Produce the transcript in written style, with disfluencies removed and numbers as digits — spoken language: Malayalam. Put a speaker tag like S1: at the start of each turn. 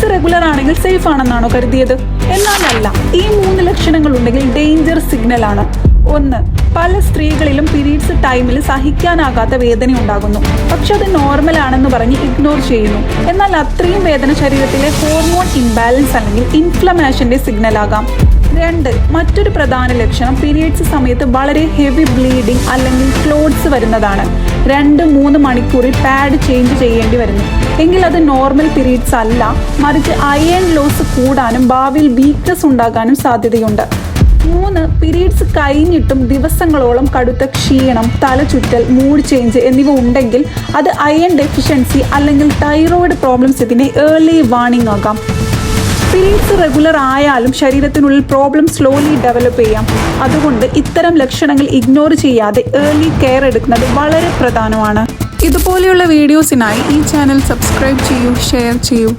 S1: പീരീഡ്സ് റെഗുലർ ആണെങ്കിൽ സേഫ് ആണെന്നാണോ കരുതിയത്? എന്നാലല്ല. ഈ 3 ലക്ഷണങ്ങൾ ഉണ്ടെങ്കിൽ ഡേഞ്ചർ സിഗ്നൽ ആണ്. 1. പല സ്ത്രീകളിലും പീരീഡ്സ് ടൈമിൽ സഹിക്കാനാകാത്ത വേദന ഉണ്ടാകുന്നു. പക്ഷെ അത് നോർമൽ ആണെന്ന് പറഞ്ഞ് ഇഗ്നോർ ചെയ്യുന്നു. എന്നാൽ അത്രയും വേദന ശരീരത്തിലെ ഹോർമോൺ ഇംബാലൻസ് അല്ലെങ്കിൽ ഇൻഫ്ലമേഷന്റെ സിഗ്നൽ ആകാം. 2. മറ്റൊരു പ്രധാന ലക്ഷണം പീരീഡ്സ് സമയത്ത് വളരെ ഹെവി ബ്ലീഡിംഗ് അല്ലെങ്കിൽ ക്ലോട്ട്സ് വരുന്നതാണ്. 2-3 മണിക്കൂറിൽ പാഡ് ചേഞ്ച് ചെയ്യേണ്ടി വരുന്നു. എങ്കിൽ അത് നോർമൽ പീരീഡ്സ് അല്ല, മറിച്ച് അയൺ ലോസ് കൂടാനും ഭാവിയിൽ വീക്ക്നെസ് ഉണ്ടാകാനും സാധ്യതയുണ്ട്. 3. പീരീഡ്സ് കഴിഞ്ഞിട്ടും ദിവസങ്ങളോളം കടുത്ത ക്ഷീണം, തലചുറ്റൽ, മൂഡ് ചേഞ്ച് എന്നിവ ഉണ്ടെങ്കിൽ അത് അയൺ ഡെഫിഷ്യൻസി അല്ലെങ്കിൽ തൈറോയിഡ് പ്രോബ്ലംസ് ഇതിന്റെ ഏർലി വാർണിംഗ് ആകാം. പീരീഡ്സ് റെഗുലർ ആയാലും ശരീരത്തിനുള്ളിൽ പ്രോബ്ലം സ്ലോലി ഡെവലപ്പ് ചെയ്യാം. അതുകൊണ്ട് ഇത്തരം ലക്ഷണങ്ങൾ ഇഗ്നോർ ചെയ്യാതെ ഏർലി കെയർ എടുക്കുന്നത് വളരെ പ്രധാനമാണ്. ഇതുപോലെയുള്ള വീഡിയോസിനായി ഈ ചാനൽ സബ്സ്ക്രൈബ് ചെയ്യൂ, ഷെയർ ചെയ്യൂ.